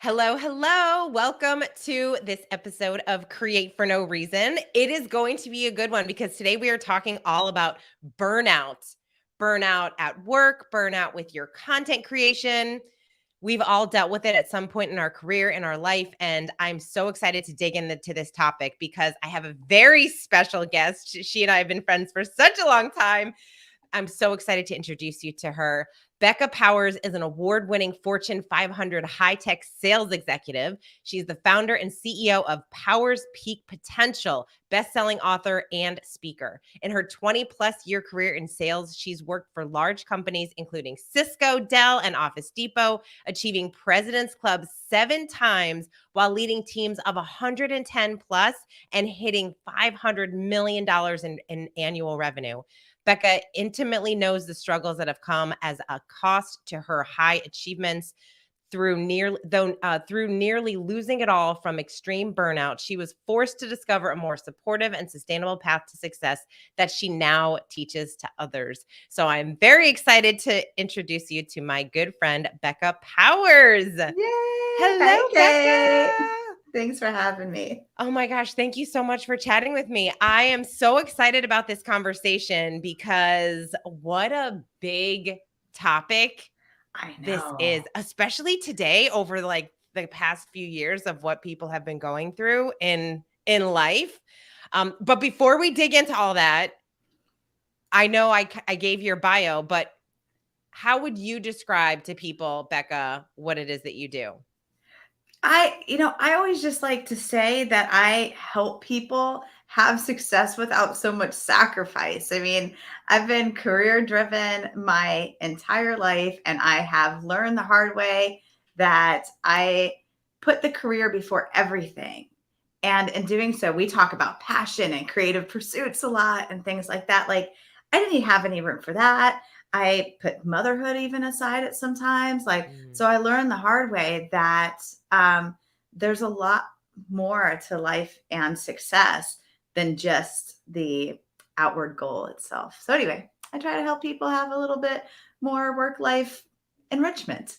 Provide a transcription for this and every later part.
Hello, hello. Welcome to this episode of Create for No Reason. It is going to be a good one because today we are talking all about burnout. Burnout at work, burnout with your content creation. We've all dealt with it at some point in our career, in our life, and I'm so excited to dig into this topic because I have a very special guest. She and I have been friends for such a long time. I'm so excited to introduce you to her. Becca Powers is an award-winning Fortune 500 high-tech sales executive. She's the founder and CEO of Powers Peak Potential, best-selling author and speaker. In her 20-plus year career in sales, she's worked for large companies including Cisco, Dell, and Office Depot, achieving President's Club 7 times while leading teams of 110 plus and hitting $500 million in annual revenue. Becca intimately knows the struggles that have come as a cost to her high achievements through nearly losing it all from extreme burnout. She was forced to discover a more supportive and sustainable path to success that she now teaches to others. So I'm very excited to introduce you to my good friend, Becca Powers. Yay! Hello, Hi, Kate. Becca. Thanks for having me. Oh my gosh, thank you so much for chatting with me. I am so excited about this conversation because what a big topic I this is, know. especially today over like the past few years of what people have been going through in life. But before we dig into all that, I know I gave your bio, but how would you describe to people, Becca, what it is that you do? I always just like to say that I help people have success without so much sacrifice. I mean, I've been career driven my entire life, and I have learned the hard way that I put the career before everything. And in doing so, we talk about passion and creative pursuits a lot and things like that. Like, I didn't even have any room for that. I put motherhood even aside at sometimes. So I learned the hard way that um, there's a lot more to life and success than just the outward goal itself. So, anyway, I try to help people have a little bit more work life enrichment.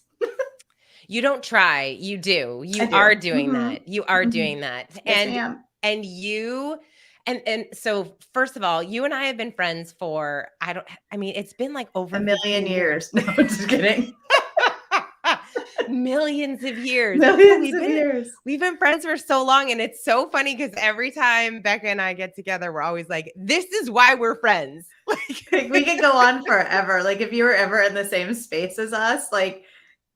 You don't try, you do. I You are do. doing that. You are Hmm. doing that. Yes, And ma'am. and you and so first of all, you and I have been friends for I mean, it's been like A over million 15 years. years. No, just kidding. Millions of years. No, Millions of years. we've been friends for so long and it's so funny because every time Becca and I get together, we're always like, this is why we're friends. Like, we could go on forever. Like, if you were ever in the same space as us, like,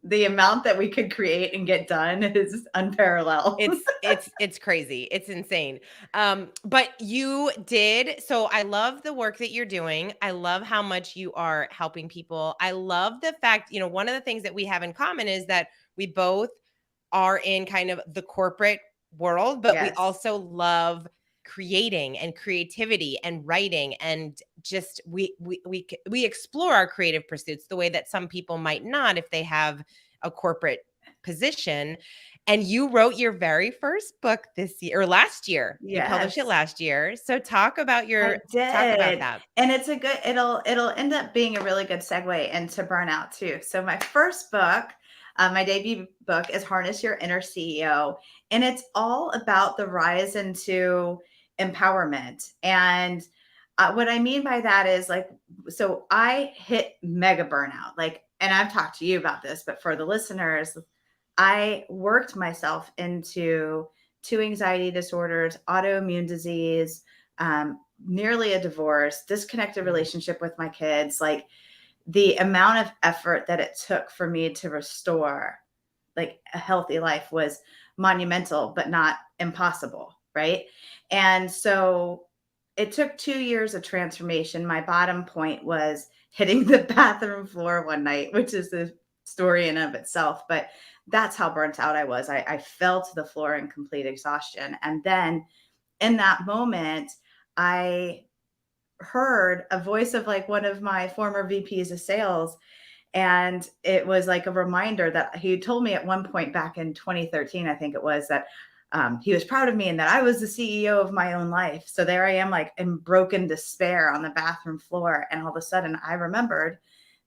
the amount that we could create and get done is unparalleled. It's crazy. It's insane. But you did. So I love the work that you're doing. I love how much you are helping people. I love the fact, one of the things that we have in common is that we both are in kind of the corporate world, but we Yes. also love creating and creativity and writing and just we explore our creative pursuits the way that some people might not if they have a corporate position. And you wrote your very first book this year or last year. You published it Yes. last year. So I talk about did. that. And it's a good it'll end up being a really good segue into burnout too. So my first book, my debut book is Harness Your Inner CEO, and it's all about the rise into empowerment. And what I mean by that is, like, so I hit mega burnout, like, and I've talked to you about this, but for the listeners, I worked myself into two anxiety disorders, autoimmune disease, nearly a divorce, disconnected Mm. relationship with my kids. Like, the amount of effort that it took for me to restore like a healthy life was monumental, but not impossible. Right. And so it took 2 years of transformation. My bottom point was hitting the bathroom floor one night, which is the story in of itself. But that's how burnt out I was. I fell to the floor in complete exhaustion. And then in that moment, I heard a voice of like one of my former VPs of sales. And it was like a reminder that he told me at one point back in 2013, I think it was, that he was proud of me and that I was the CEO of my own life. So there I am, like in broken despair on the bathroom floor. And all of a sudden I remembered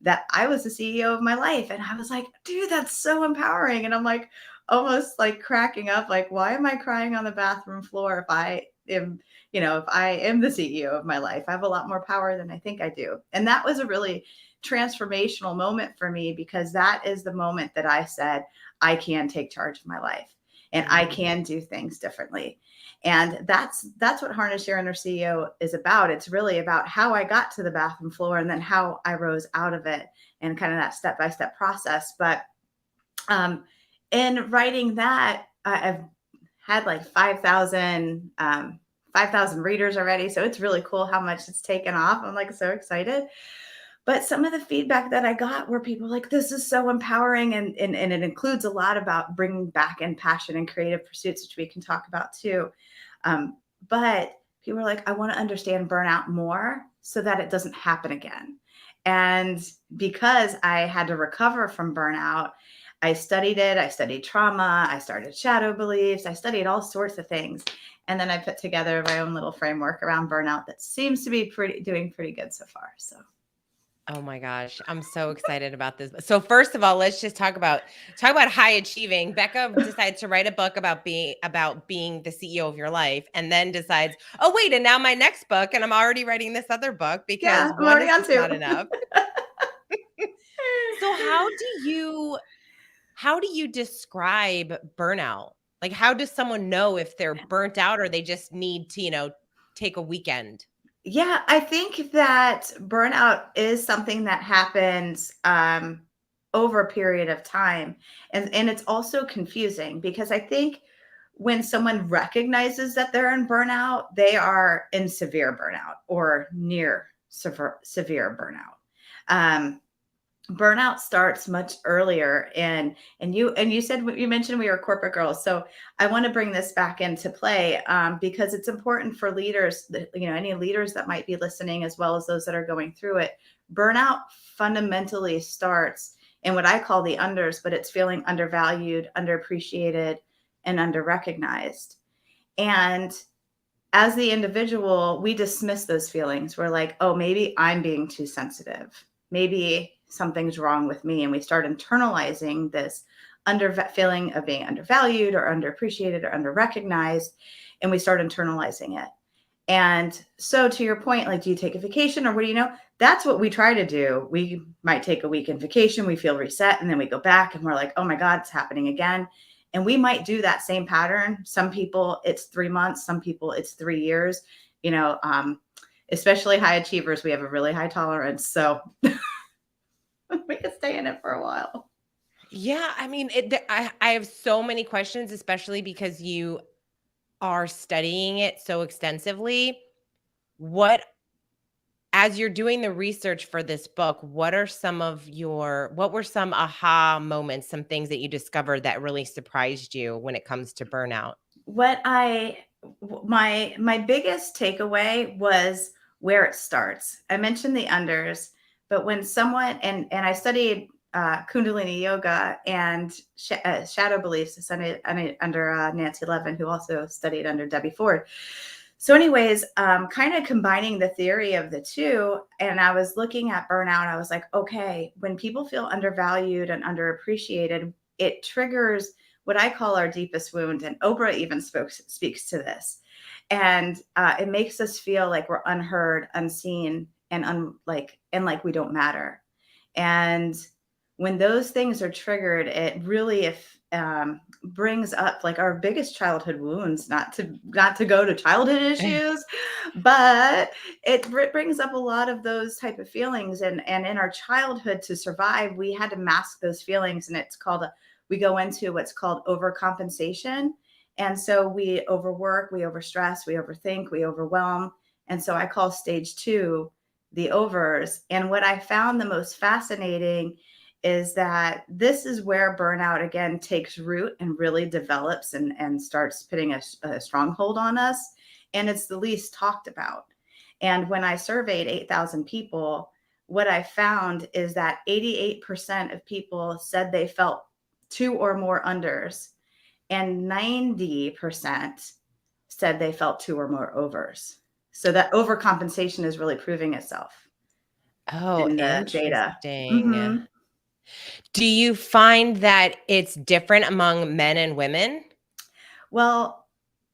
that I was the CEO of my life. And I was like, dude, that's so empowering. And I'm like, almost like cracking up, like, why am I crying on the bathroom floor if I am, if I am the CEO of my life? I have a lot more power than I think I do. And that was a really transformational moment for me, because that is the moment that I said, I can take charge of my life and I Mm. can do things differently. And that's what Harness Your Inner CEO is about. It's really about how I got to the bathroom floor and then how I rose out of it, and kind of that step-by-step process. But in writing that, I've had like 5,000 readers already. So it's really cool how much it's taken off. I'm like so excited. But some of the feedback that I got were people like, this is so empowering. And it includes a lot about bringing back in passion and creative pursuits, which we can talk about too. But people were like, I want to understand burnout more so that it doesn't happen again. And because I had to recover from burnout, I studied it. I studied trauma. I started shadow beliefs. I studied all sorts of things. And then I put together my own little framework around burnout that seems to be doing pretty good so far. So. Oh my gosh, I'm so excited about this. So first of all, let's just talk about high achieving. Becca decides to write a book about being the CEO of your life, and then decides, "Oh wait, and now my next book, and I'm already writing this other book because Yeah, I'm one already is on just not two. enough." So how do you describe burnout? Like how does someone know if they're burnt out or they just need to, take a weekend? Yeah, I think that burnout is something that happens over a period of time. And it's also confusing, because I think when someone recognizes that they're in burnout, they are in severe burnout or near severe burnout. Um, Burnout starts much earlier. And you said, you mentioned we were corporate girls, so I want to bring this back into play, because it's important for leaders that, any leaders that might be listening, as well as those that are going through it. Burnout fundamentally starts in what I call the unders, but it's feeling undervalued, underappreciated, and underrecognized. And as the individual, we dismiss those feelings. We're like, oh, maybe I'm being too sensitive. Maybe something's wrong with me. And we start internalizing this feeling of being undervalued or underappreciated or underrecognized. And we start internalizing it. And so, to your point, like, do you take a vacation or what do you know? That's what we try to do. We might take a weekend vacation, we feel reset, and then we go back and we're like, oh my God, it's happening again. And we might do that same pattern. Some people it's 3 months, some people it's 3 years, you know, especially high achievers, we have a really high tolerance. So we can stay in it for a while. Yeah, I mean, I have so many questions, especially because you are studying it so extensively. What As you're doing the research for this book, what were some aha moments, some things that you discovered that really surprised you when it comes to burnout? What I my biggest takeaway was where it starts. I mentioned the unders, but when someone and I studied Kundalini yoga and shadow beliefs. I studied under Nancy Levin, who also studied under Debbie Ford. So, anyways, kind of combining the theory of the two, and I was looking at burnout. I was like, okay, when people feel undervalued and underappreciated, it triggers what I call our deepest wound. And Oprah even speaks to this. And it makes us feel like we're unheard, unseen, and like we don't matter. And when those things are triggered, it really if brings up like our biggest childhood wounds. Not to go to childhood issues, but it brings up a lot of those type of feelings. And in our childhood, to survive, we had to mask those feelings, and we go into what's called overcompensation. And so we overwork, we overstress, we overthink, we overwhelm. And so I call stage 2 the overs. And what I found the most fascinating is that this is where burnout again takes root and really develops and starts putting a stronghold on us. And it's the least talked about. And when I surveyed 8,000 people, what I found is that 88% of people said they felt 2 or more unders, and 90% said they felt 2 or more overs. So that overcompensation is really proving itself. Oh, in the data. interesting. Mhm. Do you find that it's different among men and women? Well,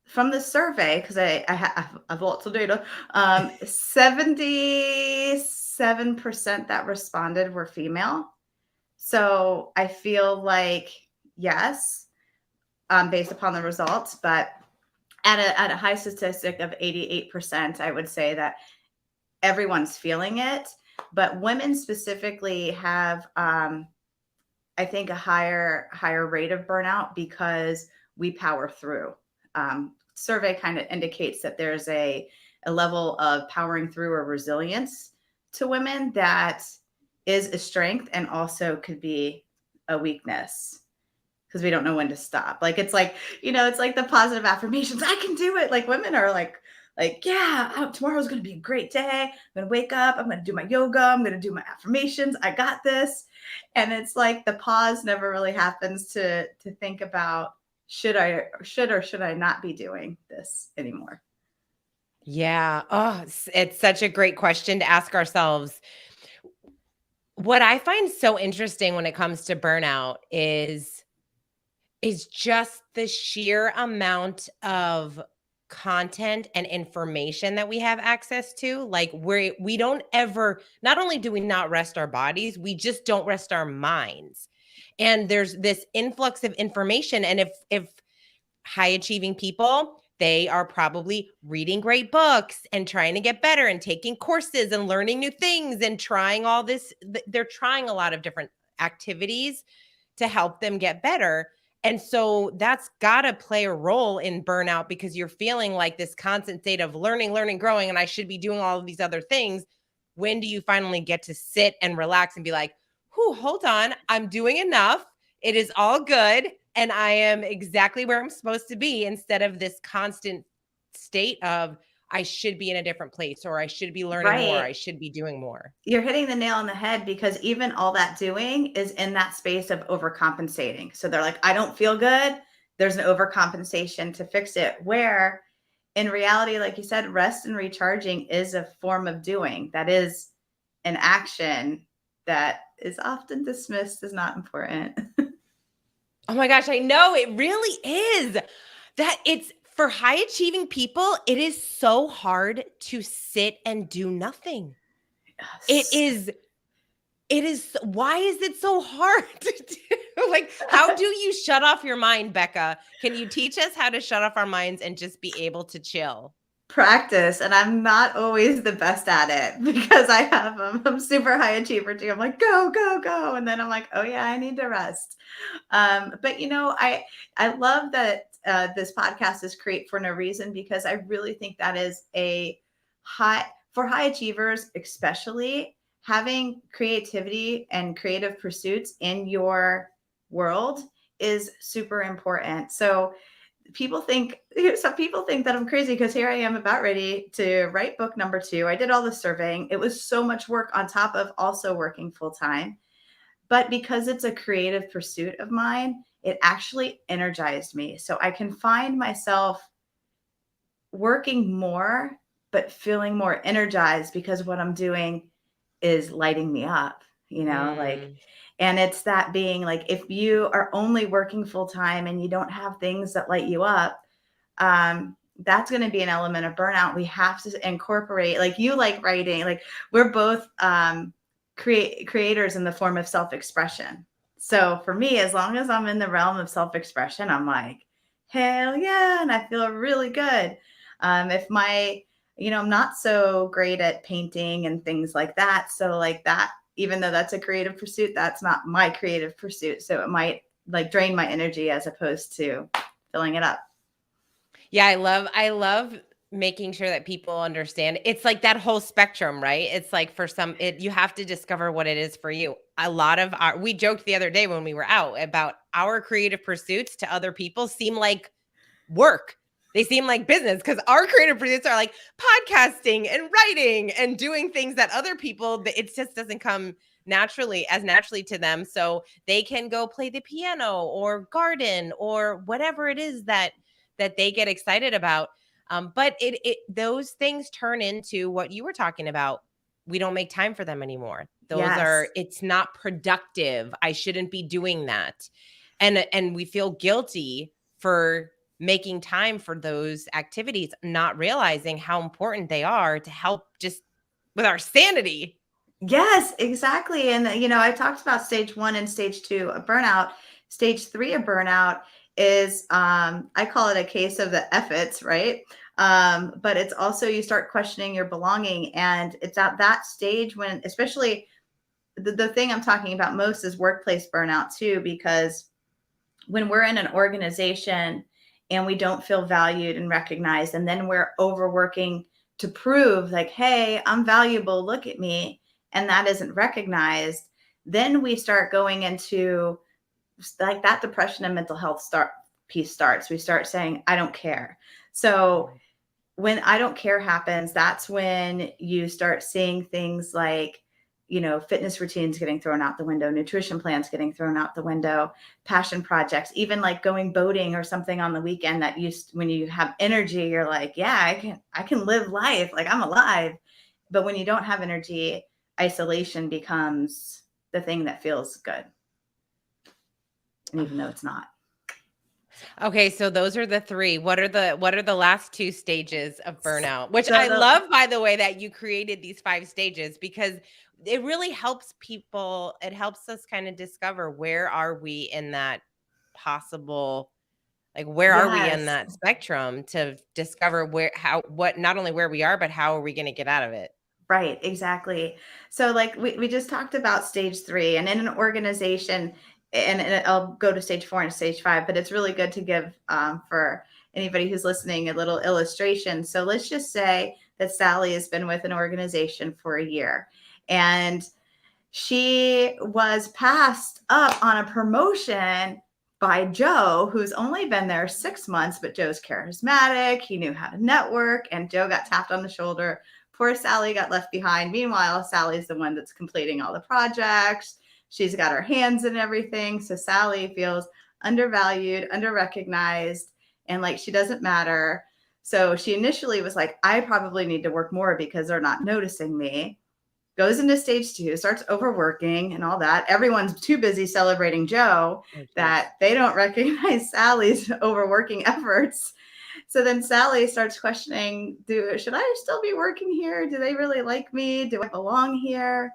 from the survey, because I've lots of data, 77% that responded were female. So I feel like yes, based upon the results, but at a high statistic of 88%, I would say that everyone's feeling it. But women specifically have, I think, a higher rate of burnout because we power through. Survey kind of indicates that there's a level of powering through or resilience to women that is a strength and also could be a weakness because we don't know when to stop. Like it's like, it's like the positive affirmations. I can do it. Like women are like, yeah, tomorrow's going to be a great day. I'm going to wake up. I'm going to do my yoga. I'm going to do my affirmations. I got this. And it's like the pause never really happens to think about should or should I not be doing this anymore? Yeah. Oh, it's such a great question to ask ourselves. What I find so interesting when it comes to burnout is just the sheer amount of content and information that we have access to. Like we don't ever, not only do we not rest our bodies, we just don't rest our minds. And there's this influx of information. And if high achieving people, they are probably reading great books and trying to get better and taking courses and learning new things and trying all this. They're trying a lot of different activities to help them get better. And so that's got to play a role in burnout because you're feeling like this constant state of learning, growing, and I should be doing all of these other things. When do you finally get to sit and relax and be like, whew, hold on, I'm doing enough. It is all good. And I am exactly where I'm supposed to be instead of this constant state of I should be in a different place or I should be learning more. Right. I should be doing more. You're hitting the nail on the head because even all that doing is in that space of overcompensating. So they're like, I don't feel good. There's an overcompensation to fix it. Where in reality, like you said, rest and recharging is a form of doing. That is an action that is often dismissed as not important. Oh my gosh, I know it really is. That it's for high achieving people, it is so hard to sit and do nothing. It Yes. is why is it so hard to do? Like, how do you shut off your mind, Becca? Can you teach us how to shut off our minds and just be able to chill? Practice, and I'm not always the best at it because I'm super high achiever too. I'm like, go, go, go. And then I'm like, oh yeah, I need to rest. But I love that this podcast is Create for No Reason because I really think that is a for high achievers, especially having creativity and creative pursuits in your world is super important. So some people think that I'm crazy because here I am about ready to write book number 2. I did all the surveying. It was so much work on top of also working full time. But because it's a creative pursuit of mine, it actually energized me. So I can find myself working more, but feeling more energized because what I'm doing is lighting me up, like, Mm. and it's that being like, if you are only working full time and you don't have things that light you up, that's going to be an element of burnout. We have to incorporate, like you like writing, like we're both creators in the form of self-expression. So for me, as long as I'm in the realm of self-expression, I'm like, hell yeah, and I feel really good. If I'm not so great at painting and things like that. So like that, even though that's a creative pursuit, that's not my creative pursuit. So it might like drain my energy as opposed to filling it up. Yeah, I love making sure that people understand. It's like that whole spectrum, right? It's like for some you have to discover what it is for you. A lot of we joked the other day when we were out about our creative pursuits to other people seem like work. They seem like business because our creative pursuits are like podcasting and writing and doing things that other people it just doesn't come naturally to them. So they can go play the piano or garden or whatever it is that they get excited about. But it those things turn into what you were talking about, we don't make time for them anymore. Yes. It's not productive. I shouldn't be doing that. And we feel guilty for making time for those activities, not realizing how important they are to help just with our sanity. Yes, exactly. And, I talked about stage 1 and stage 2 of burnout. Stage 3 of burnout is, I call it a case of the efforts, right? But it's also you start questioning your belonging. And it's at that stage when, especially the thing I'm talking about most is workplace burnout too, because when we're in an organization and we don't feel valued and recognized, and then we're overworking to prove like, hey, I'm valuable, look at me, and that isn't recognized, then we start going into like that depression and mental health piece starts. We start saying, I don't care. So when I don't care happens, that's when you start seeing things like, fitness routines getting thrown out the window, nutrition plans getting thrown out the window, passion projects, even like going boating or something on the weekend that when you have energy, you're like, yeah, I can live life. Like I'm alive. But when you don't have energy, isolation becomes the thing that feels good. And even though it's not. Okay, so those are the 3. What are the last 2 stages of burnout? Which So I love, by the way, that you created these 5 stages, because it really helps people. It helps us kind of discover where are we in that possible, like where are we in yes. that spectrum, to discover what not only where we are, but how are we going to get out of it. Right, exactly. So like we just talked about stage 3, and in an organization, and I'll go to stage 4 and stage 5, but it's really good to give for anybody who's listening a little illustration. So let's just say that Sally has been with an organization for a year, and she was passed up on a promotion by Joe, who's only been there 6 months, but Joe's charismatic. He knew how to network, and Joe got tapped on the shoulder. Poor Sally got left behind. Meanwhile, Sally's the one that's completing all the projects. She's got her hands in everything. So Sally feels undervalued, underrecognized, and like she doesn't matter. So she initially was like, I probably need to work more because they're not noticing me. Goes into stage 2, starts overworking and all that. Everyone's too busy celebrating Joe Oh, geez. that they don't recognize Sally's overworking efforts. So then Sally starts questioning, should I still be working here? Do they really like me? Do I belong here?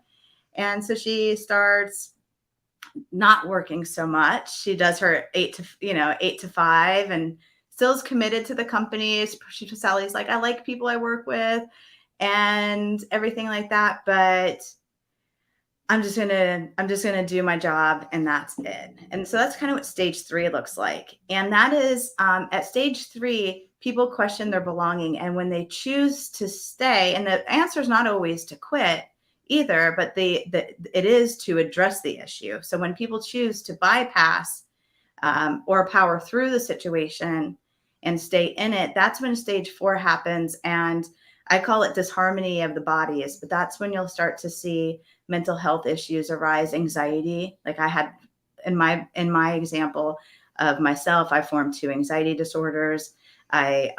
And so she starts not working so much. She does her 8 to 5, and still is committed to the company. Sally's like, I like people I work with and everything like that, but I'm just gonna do my job, and that's it. And so that's kind of what stage 3 looks like. And that is at stage 3, people question their belonging, and when they choose to stay, and the answer is not always to quit either, but it is to address the issue. So when people choose to bypass or power through the situation and stay in it, that's when stage 4 happens. And I call it disharmony of the bodies, but that's when you'll start to see mental health issues arise, anxiety. Like I had in my example of myself, I formed 2 anxiety disorders. I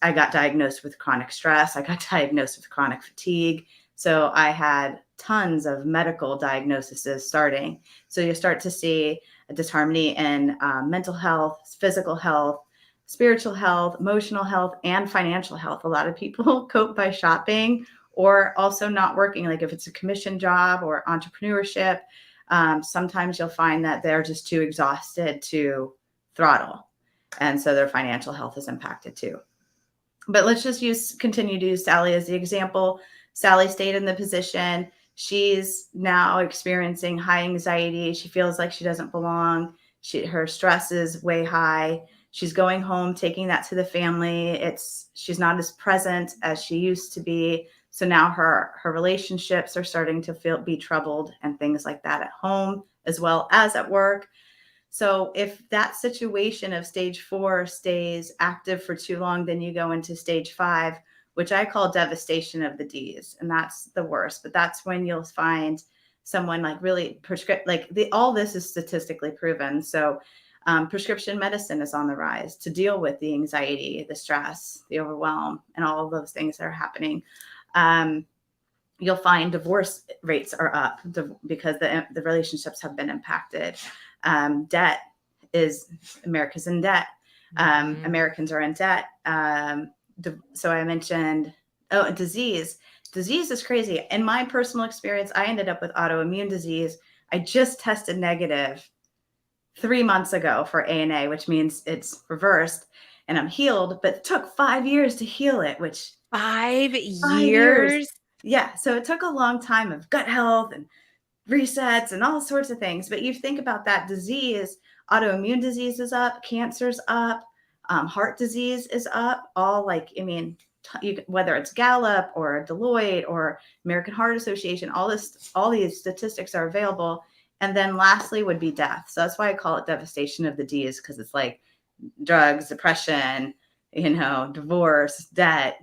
got diagnosed with chronic stress. I got diagnosed with chronic fatigue. So I had tons of medical diagnoses starting. So you start to see a disharmony in mental health, physical health, spiritual health, emotional health, and financial health. A lot of people cope by shopping or also not working. Like if it's a commission job or entrepreneurship, sometimes you'll find that they're just too exhausted to throttle. And so their financial health is impacted too. But let's just continue to use Sally as the example. Sally stayed in the position. She's now experiencing high anxiety. She feels like she doesn't belong. Her stress is way high. She's going home, taking that to the family. She's not as present as she used to be. So now her relationships are starting to be troubled and things like that at home as well as at work. So if that situation of stage 4 stays active for too long, then you go into stage 5, which I call devastation of the D's. And that's the worst. But that's when you'll find someone like really all this is statistically proven. So prescription medicine is on the rise to deal with the anxiety, the stress, the overwhelm, and all of those things that are happening. you'll find divorce rates are up because the relationships have been impacted. Debt is America's in debt. Mhm. Americans are in debt. So I mentioned, disease. Disease is crazy. In my personal experience, I ended up with autoimmune disease. I just tested negative 3 months ago for ANA, which means it's reversed and I'm healed, but it took 5 years to heal it, which 5 5 years. years? Yeah. So it took a long time of gut health and resets and all sorts of things. But you think about that disease, autoimmune disease is up, cancer's up, heart disease is up. All like, I mean, whether it's Gallup or Deloitte or American Heart Association, all these statistics are available. And then lastly would be death. So that's why I call it devastation of the D's, because it's like drugs, depression, divorce, death,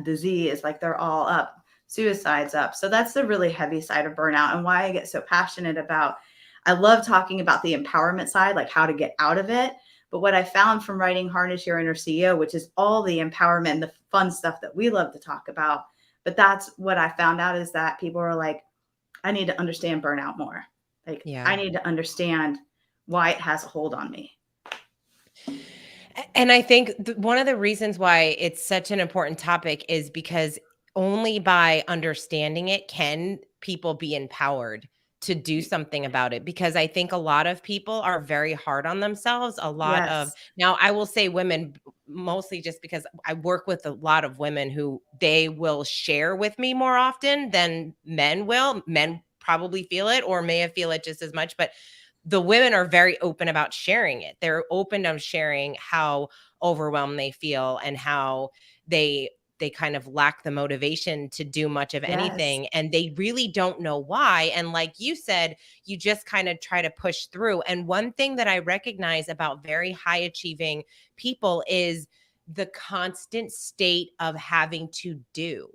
disease, like they're all up. Suicides up. So that's the really heavy side of burnout, and why I get so passionate about. I love talking about the empowerment side, like how to get out of it. But what I found from writing Harness Your Inner CEO, which is all the empowerment and the fun stuff that we love to talk about, but that's what I found out is that people are like, I need to understand burnout more. Like, I Yeah. need to understand why it has a hold on me. And I think one of the reasons why it's such an important topic is because only by understanding it can people be empowered to do something about it. Because I think a lot of people are very hard on themselves. Yes. Now, I will say women mostly just because I work with a lot of women who they will share with me more often than men will. Men probably feel it or may have feel it just as much, but the women are very open about sharing it. They're open of sharing how overwhelmed they feel and how they kind of lack the motivation to do much of Yes. anything and they really don't know why. And like you said, you just kind of try to push through. And one thing that I recognize about very high achieving people is the constant state of having to do.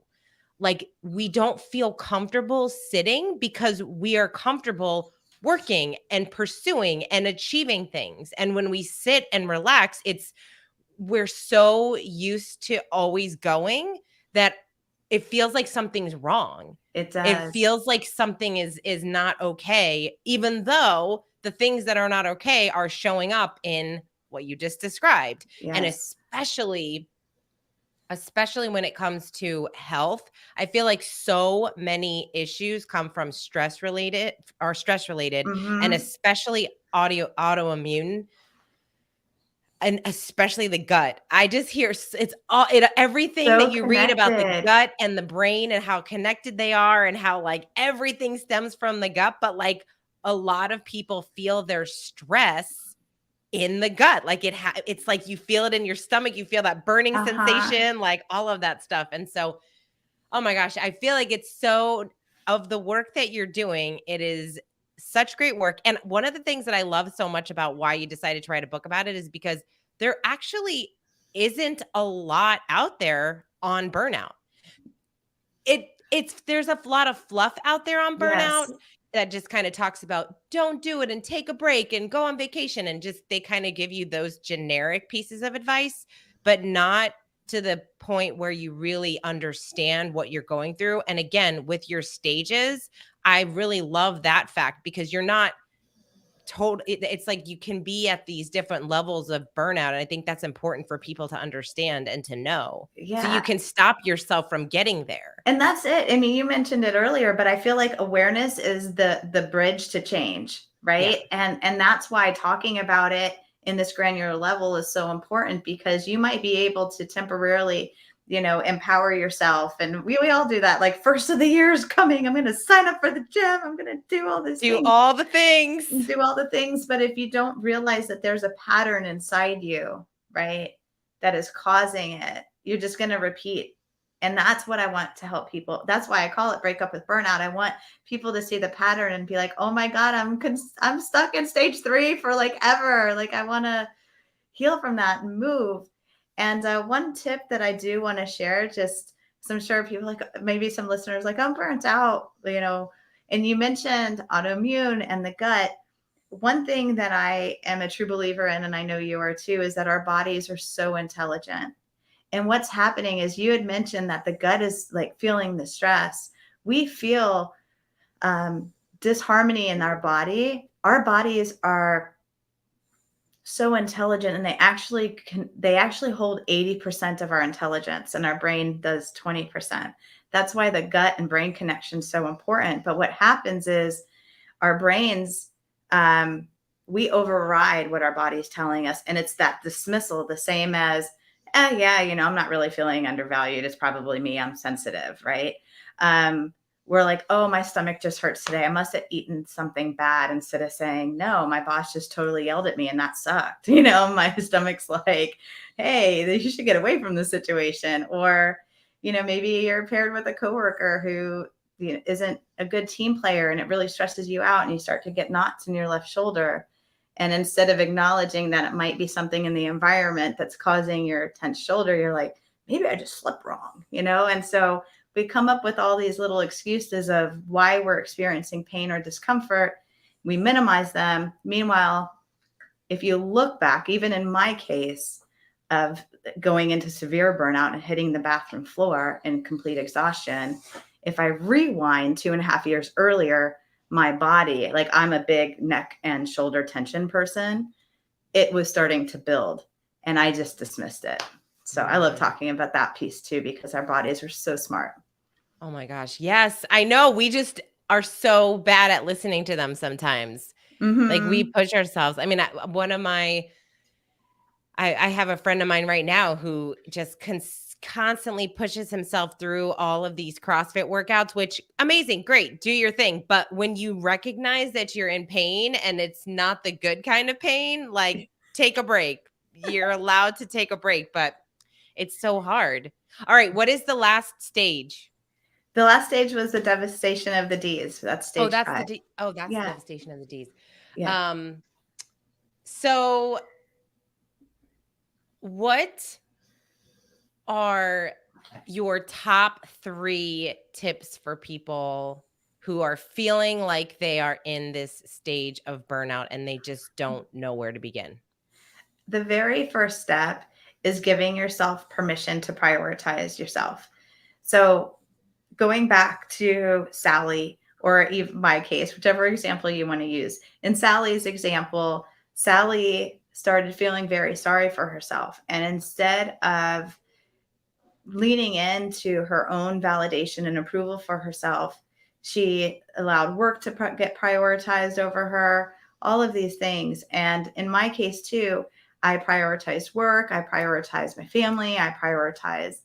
Like we don't feel comfortable sitting because we are comfortable working and pursuing and achieving things. And when we sit and relax, we're so used to always going that it feels like something's wrong. It It does. feels like something is not okay, even though the things that are not okay are showing up in what you just described. And Yes. especially when it comes to health, I feel like so many issues come from stress related, and Mm-hmm. especially autoimmune, and especially the gut. I just hear it's all everything that So you read about the connected. gut and the brain and how connected they are and how like everything stems from the gut, but like a lot of people feel their stress in the gut. Like it's like you feel it in your stomach, you feel that burning Uh-huh. sensation, like all of that stuff. And so, oh my gosh, I feel like it's so of the work that you're doing, it is such great work. And one of the things that I love so much about why you decided to write a book about it is because there actually isn't a lot out there on burnout. It's there's a lot of fluff out there on burnout Yes. that just kind of talks about don't do it and take a break and go on vacation and just they kind of give you those generic pieces of advice, but not to the point where you really understand what you're going through. And again, with your stages, I really love that fact because you're not told it's like you can be at these different levels of burnout, and I think that's important for people to understand and to know so you Yeah. can stop yourself from getting there. And that's it. I mean, you mentioned it earlier, but I feel like awareness is the bridge to change, Yeah. right? And that's why talking about it in this granular level is so important, because you might be able to temporarily, empower yourself. And we all do that. Like, first of the year is coming. I'm going to sign up for the gym. I'm going to do all these Do things, all the things. do all the things. But if you don't realize that there's a pattern inside you, right, that is causing it, you're just going to repeat. And that's what I want to help people. That's why I call it Breakup with Burnout. I want people to see the pattern and be like, oh my God, I'm stuck in stage 3 for like ever. Like, I want to heal from that and move. And one tip that I do want to share, just because I'm sure people, like, maybe some listeners like, I'm burnt out, and you mentioned autoimmune and the gut. One thing that I am a true believer in, and I know you are too, is that our bodies are so intelligent. And what's happening is, you had mentioned that the gut is like feeling the stress. we feel disharmony in our bodies are so intelligent, and they actually hold 80% of our intelligence, and our brain does 20%. That's why the gut and brain connection is so important. But what happens is our brains, we override what our body's telling us, and it's that dismissal, the same as, yeah, I'm not really feeling undervalued, it's probably me, I'm sensitive, right? We're like, oh, my stomach just hurts today, I must have eaten something bad, instead of saying, no, my boss just totally yelled at me and that sucked. My stomach's like, hey, you should get away from this situation. Or maybe you're paired with a coworker who isn't a good team player, and it really stresses you out, and you start to get knots in your left shoulder. And instead of acknowledging that it might be something in the environment that's causing your tense shoulder, you're like, maybe I just slept wrong, And so we come up with all these little excuses of why we're experiencing pain or discomfort. We minimize them. Meanwhile, if you look back, even in my case of going into severe burnout and hitting the bathroom floor in complete exhaustion, if I rewind 2.5 years earlier, my body, like I'm a big neck and shoulder tension person, it was starting to build, and I just dismissed it. So I love talking about that piece too, because our bodies are so smart. Oh my gosh. Yes. I know. We just are so bad at listening to them sometimes. Like we push ourselves. I mean, I have a friend of mine right now who just constantly pushes himself through all of these CrossFit workouts, which amazing, great, do your thing. But when you recognize that you're in pain and it's not the good kind of pain, like take a break. You're allowed to take a break, but it's so hard. All right. What is the last stage? The last stage was the devastation of the D's. That's stage 5. That's the Yeah. devastation of the D's. Yeah. So what are your top 3 tips for people who are feeling like they are in this stage of burnout and they just don't know where to begin? The very first step is giving yourself permission to prioritize yourself. So going back to Sally, or even my case, whichever example you want to use. In Sally's example, Sally started feeling very sorry for herself. And instead of leaning into her own validation and approval for herself, she allowed work to get prioritized over her, all of these things. And in my case too, I prioritized work, I prioritized my family, I prioritized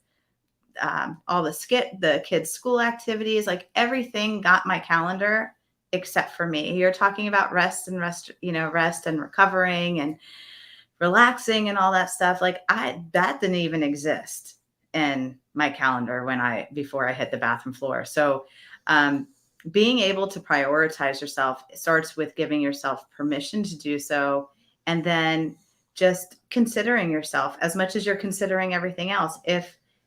all the kids' school activities, like everything got my calendar except for me. You're talking about rest and recovering and relaxing and all that stuff. Like that didn't even exist in my calendar before I hit the bathroom floor. So being able to prioritize yourself starts with giving yourself permission to do so, and then just considering yourself as much as you're considering everything else.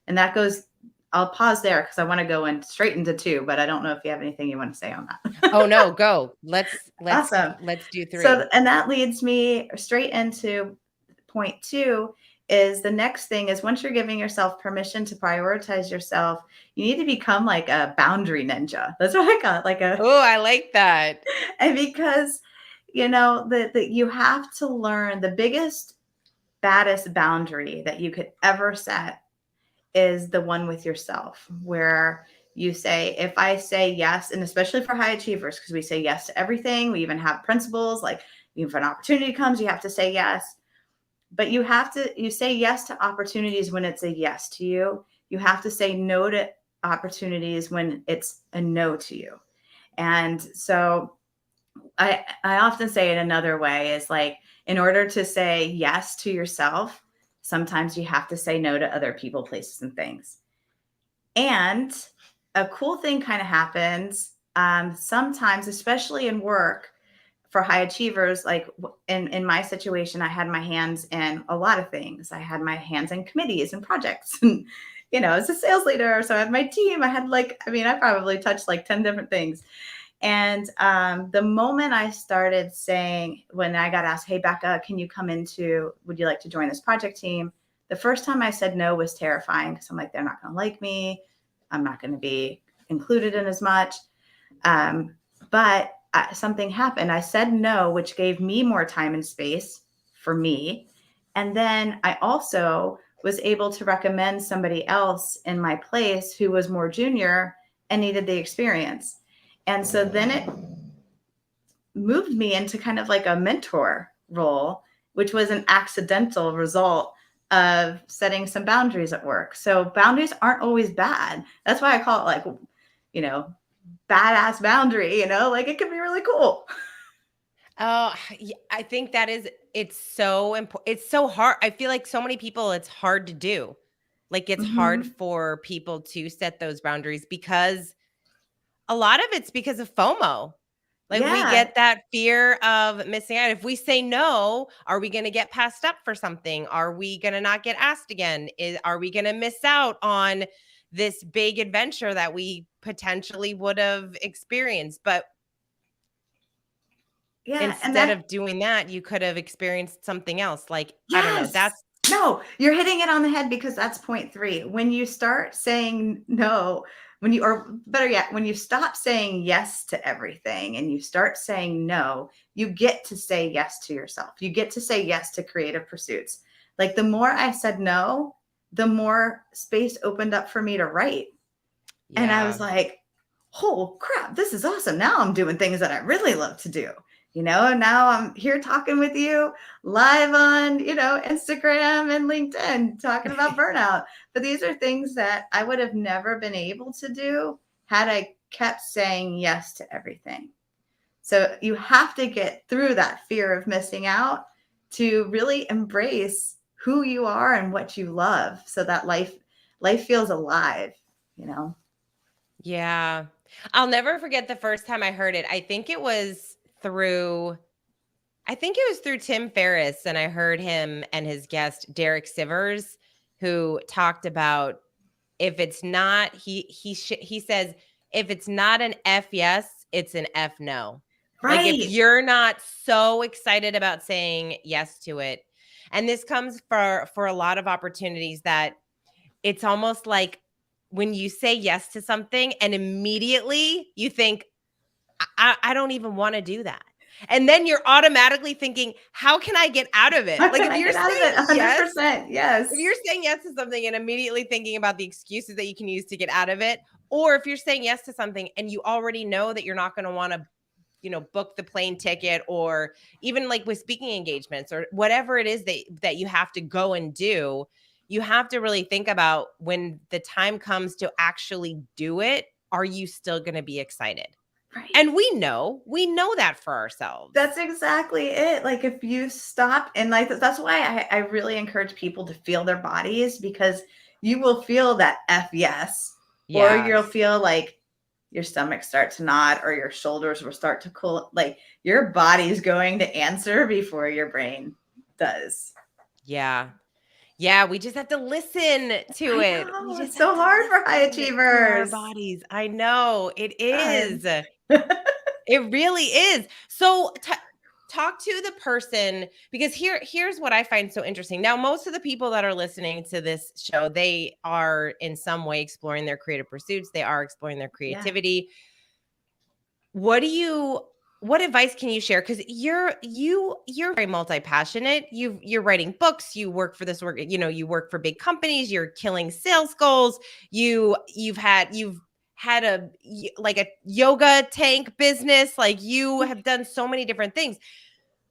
And that goes, I'll pause there because I want to go in straight into 2, but I don't know if you have anything you want to say on that. Oh no, go. Awesome. Let's do 3. So, and that leads me straight into point 2. Is the next thing is, once you're giving yourself permission to prioritize yourself, you need to become like a boundary ninja. That's what I got. Oh, I like that. And because, that you have to learn the biggest, baddest boundary that you could ever set is the one with yourself, where you say, if I say yes, and especially for high achievers, because we say yes to everything. We even have principles like, if an opportunity comes, you have to say yes. But you say yes to opportunities when it's a yes to you. You have to say no to opportunities when it's a no to you. And so I often say it another way is like, in order to say yes to yourself, sometimes you have to say no to other people, places, and things. And a cool thing kind of happens sometimes, especially in work for high achievers. Like in my situation, I had my hands in a lot of things. I had my hands in committees and projects. And, as a sales leader, so I had my team. I probably touched like 10 different things. And the moment I started saying, when I got asked, hey, Becca, would you like to join this project team? The first time I said no was terrifying, because I'm like, they're not going to like me. I'm not going to be included in as much. But something happened. I said no, which gave me more time and space for me. And then I also was able to recommend somebody else in my place who was more junior and needed the experience. And so then it moved me into kind of like a mentor role, which was an accidental result of setting some boundaries at work. So boundaries aren't always bad. That's why I call it like, you know, badass boundary, like it can be really cool. Oh, I think it's so important. It's so hard. I feel like so many people, it's hard to do. Like it's hard Mm-hmm. for people to set those boundaries because a lot of it's because of FOMO. Like we Yeah. get that fear of missing out. If we say no, are we going to get passed up for something? Are we going to not get asked again? Are we going to miss out on this big adventure that we potentially would have experienced? But Yeah. And instead that, of doing that, you could have experienced something else. Like, I don't know. yes. No, you're hitting it on the head because that's point 3. When you start saying no, or better yet, when you stop saying yes to everything and you start saying no, you get to say yes to yourself. You get to say yes to creative pursuits. Like the more I said no, the more space opened up for me to write. And I was Yeah. like, oh crap, this is awesome. Now I'm doing things that I really love to do. And now I'm here talking with you live on, Instagram and LinkedIn talking about burnout. But these are things that I would have never been able to do had I kept saying yes to everything. So you have to get through that fear of missing out to really embrace who you are and what you love so that life feels alive. Yeah. I'll never forget the first time I heard it. I think it was through Tim Ferriss, and I heard him and his guest Derek Sivers, who talked about if it's not he says if it's not an F yes, it's an F no. Like if Right. you're not so excited about saying yes to it, and this comes for a lot of opportunities that it's almost like when you say yes to something and immediately you think I don't even want to do that. And then you're automatically thinking, how can I get out of it? How Like can if I you're get out of it? saying yes, 100%. if Yes. you're saying yes to something and immediately thinking about the excuses that you can use to get out of it, or if you're saying yes to something and you already know that you're not going to want to, book the plane ticket, or even like with speaking engagements or whatever it is that you have to go and do, you have to really think about when the time comes to actually do it, are you still going to be excited? Right. And we know that for ourselves. That's exactly it. Like if you stop and like that's why I really encourage people to feel their bodies because you will feel that F yes, or you'll Yes. feel like your stomach start to knot or your shoulders will start to cool. Like your body's going to answer before your brain does. Yeah. Yeah, we just have to listen to I it. We know just it's have so to hard for high listen to our achievers. bodies. I know it God. is. It really is. So talk to the person, because here's what I find so interesting. Now, most of the people that are listening to this show, they are in some way exploring their creative pursuits. They are exploring their Yeah. creativity. What advice can you share? Because you're very multi-passionate. You're writing books, you work for this work, you work for big companies, you're killing sales goals, you've had like a yoga tank business, like you have done so many different things.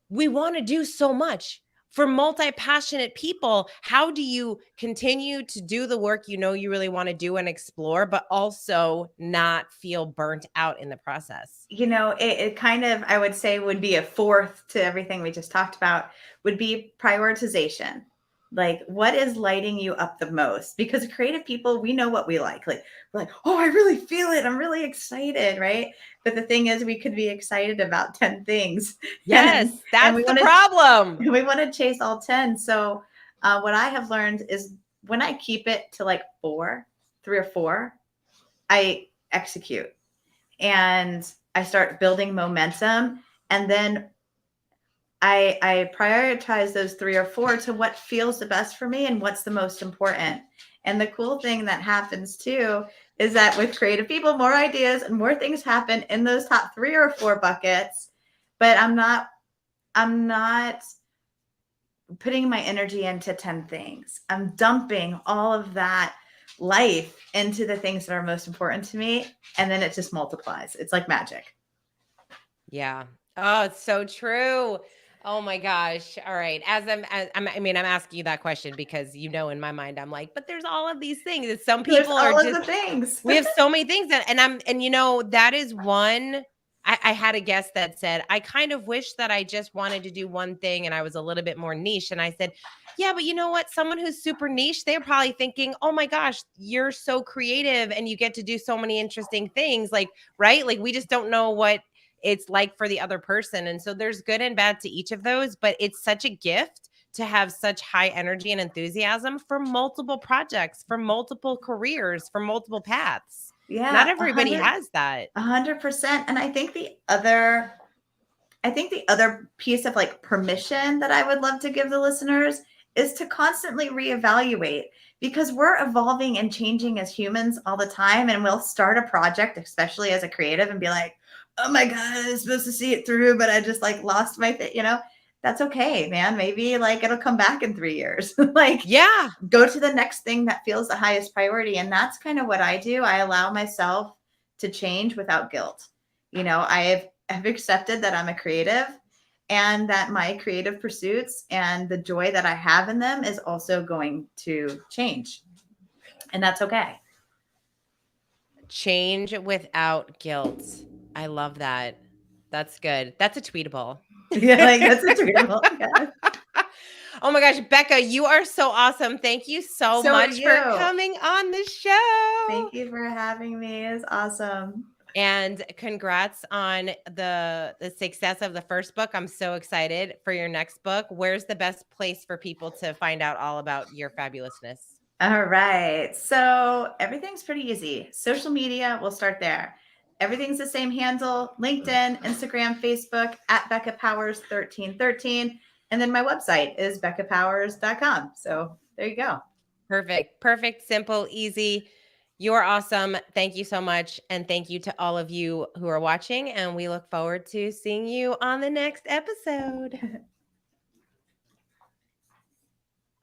We want to do so much. For multi-passionate people, how do you continue to do the work you really want to do and explore, but also not feel burnt out in the process? It kind of, I would say, would be a fourth to everything we just talked about, would be prioritization. Like, what is lighting you up the most? Because creative people, we know what we like. Like, we're like, oh, I really feel it. I'm really excited, right? But the thing is, we could be excited about 10 things, and Yes, and that's the problem. we want to chase all 10. So, what I have learned is when I keep it to like 3 or 4, I execute and I start building momentum. And then I prioritize those 3 or 4 to what feels the best for me and what's the most important. And the cool thing that happens too is that with creative people, more ideas and more things happen in those top 3 or 4 buckets. But I'm not putting my energy into 10 things. I'm dumping all of that life into the things that are most important to me. And then it just multiplies. It's like magic. Yeah. Oh, it's so true. Oh my gosh. All right. I mean, I'm asking you that question because in my mind, I'm like, but there's all of these things. And some There's people are all of just the things. we have so many things that is one. I had a guest that said, I kind of wish that I just wanted to do one thing and I was a little bit more niche. And I said, yeah, but you know what? Someone who's super niche, they're probably thinking, oh my gosh, you're so creative and you get to do so many interesting things. Like, right? Like, we just don't know what it's like for the other person. And so there's good and bad to each of those, but it's such a gift to have such high energy and enthusiasm for multiple projects, for multiple careers, for multiple paths. Not Yeah, everybody has that. 100%. And I think the other piece of like permission that I would love to give the listeners is to constantly reevaluate, because we're evolving and changing as humans all the time. And we'll start a project, especially as a creative, and be like, oh my God, I was supposed to see it through, but I just like lost my fit. That's okay, man. Maybe like it'll come back in 3 years. Like, Yeah. go to the next thing that feels the highest priority. And that's kind of what I do. I allow myself to change without guilt. I've accepted that I'm a creative and that my creative pursuits and the joy that I have in them is also going to change. And that's okay. Change without guilt. I love that. That's good. That's a tweetable. Yeah, like that's a treatable. Yeah. Oh my gosh, Becca, you are so awesome. Thank you so So are much for you. coming on the show. Thank you for having me. It's awesome. And congrats on the success of the first book. I'm so excited for your next book. Where's the best place for people to find out all about your fabulousness? All right. So everything's pretty easy. Social media, we'll start there. Everything's the same handle: LinkedIn, Instagram, Facebook, at Becca Powers 1313. And then my website is beccapowers.com. So there you go. Perfect. Perfect, simple, easy. You're awesome. Thank you so much. And thank you to all of you who are watching. And we look forward to seeing you on the next episode.